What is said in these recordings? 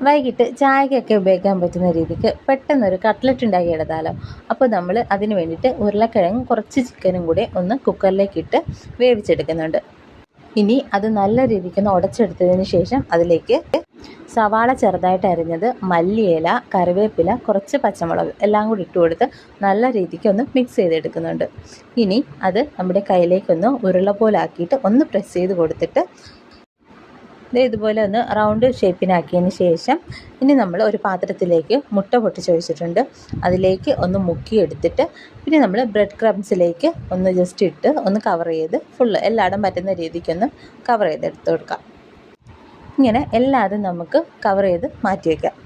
വൈകിട്ട് ചായക്കൊക്കെ ഉപയോഗിക്കാൻ പറ്റുന്ന രീതിക്ക് പെട്ടെന്നൊരു കട്ട്ലറ്റ് ഉണ്ടാക്കി എടുത്താലോ. അപ്പോൾ നമ്മൾ അതിന് വേണ്ടിയിട്ട് ഉരുളക്കിഴങ്ങും കുറച്ച് ചിക്കനും കൂടെ ഒന്ന് കുക്കറിലേക്ക് ഇട്ട് വേവിച്ചെടുക്കുന്നുണ്ട്. ഇനി അത് നല്ല രീതിക്കൊന്ന് ഉടച്ചെടുത്തതിന് ശേഷം അതിലേക്ക് സവാള ചെറുതായിട്ട് അരിഞ്ഞത്, മല്ലിയില, കറിവേപ്പില, കുറച്ച് പച്ചമുളക് എല്ലാം കൂടി ഇട്ട് കൊടുത്ത് നല്ല രീതിക്ക് ഒന്ന് മിക്സ് ചെയ്തെടുക്കുന്നുണ്ട്. ഇനി അത് നമ്മുടെ കയ്യിലേക്കൊന്ന് ഉരുള പോലെ ആക്കിയിട്ട് ഒന്ന് പ്രസ് ചെയ്ത് കൊടുത്തിട്ട് ഇതുപോലെ ഒന്ന് റൗണ്ട് ഷേപ്പിനാക്കിയതിന് ശേഷം ഇനി നമ്മൾ ഒരു പാത്രത്തിലേക്ക് മുട്ട പൊട്ടിച്ചൊഴിച്ചിട്ടുണ്ട്. അതിലേക്ക് ഒന്ന് മുക്കിയെടുത്തിട്ട് പിന്നെ നമ്മൾ ബ്രെഡ് ക്രംസിലേക്ക് ഒന്ന് ജസ്റ്റ് ഇട്ട് ഒന്ന് കവർ ചെയ്ത് ഫുള്ള് എല്ലായിടം പറ്റുന്ന രീതിക്കൊന്ന് കവർ ചെയ്തെടുത്ത് കൊടുക്കാം. ഇങ്ങനെ എല്ലാതും നമുക്ക് കവർ ചെയ്ത് മാറ്റി വയ്ക്കാം.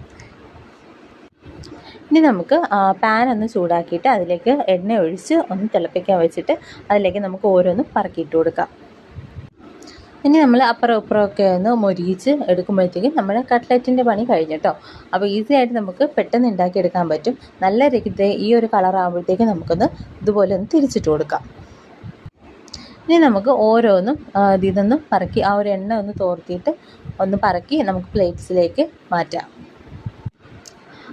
ഇനി നമുക്ക് പാൻ ഒന്ന് ചൂടാക്കിയിട്ട് അതിലേക്ക് എണ്ണ ഒഴിച്ച് ഒന്ന് തിളപ്പിക്കാൻ വെച്ചിട്ട് അതിലേക്ക് നമുക്ക് ഓരോന്നും പറക്കിയിട്ട് കൊടുക്കാം. ഇനി നമ്മൾ അപ്പുറം ഇപ്പുറമൊക്കെ ഒന്ന് മൊരിയിച്ച് എടുക്കുമ്പോഴത്തേക്കും നമ്മുടെ കട്ട്ലറ്റിൻ്റെ പണി കഴിഞ്ഞിട്ടോ. അപ്പോൾ ഈസി ആയിട്ട് നമുക്ക് പെട്ടെന്ന് ഉണ്ടാക്കിയെടുക്കാൻ പറ്റും. നല്ല രീതിയിൽ ഈ ഒരു കളറാകുമ്പോഴത്തേക്കും നമുക്കൊന്ന് ഇതുപോലെ ഒന്ന് തിരിച്ചിട്ട് കൊടുക്കാം. ഇനി നമുക്ക് ഓരോന്നും ഇതൊന്നും പറക്കി ആ ഒരു എണ്ണ ഒന്ന് തോർത്തിയിട്ട് ഒന്ന് പറക്കി നമുക്ക് പ്ലേറ്റ്സിലേക്ക് മാറ്റാം.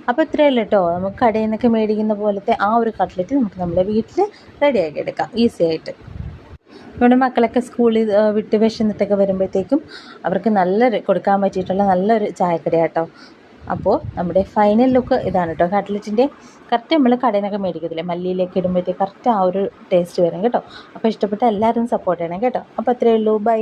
അപ്പോൾ ഇത്രയേ ഉള്ളൂ കേട്ടോ. നമുക്ക് കടയിൽ നിന്നൊക്കെ മേടിക്കുന്ന പോലത്തെ ആ ഒരു കട്ട്ലറ്റ് നമുക്ക് നമ്മുടെ വീട്ടിൽ റെഡിയാക്കി എടുക്കാം ഈസി ആയിട്ട്. നമ്മുടെ മക്കളൊക്കെ സ്കൂളിൽ വിട്ട് വിശന്നിട്ടൊക്കെ വരുമ്പോഴത്തേക്കും അവർക്ക് കൊടുക്കാൻ പറ്റിയിട്ടുള്ള നല്ലൊരു ചായക്കടയാട്ടോ. അപ്പോൾ നമ്മുടെ ഫൈനൽ ലുക്ക് ഇതാണ് കേട്ടോ കട്ട്ലറ്റിൻ്റെ. കറക്റ്റ് നമ്മൾ കടയിൽ നിന്നൊക്കെ മേടിക്കത്തില്ലേ, മല്ലിയിലേക്ക് ഇടുമ്പോഴത്തേക്ക് കറക്റ്റ് ആ ഒരു ടേസ്റ്റ് വരും കേട്ടോ. അപ്പോൾ ഇഷ്ടപ്പെട്ട എല്ലാവരും സപ്പോർട്ട് ചെയ്യണം കേട്ടോ. അപ്പോൾ അത്രയേ ഉള്ളൂ. ബൈ.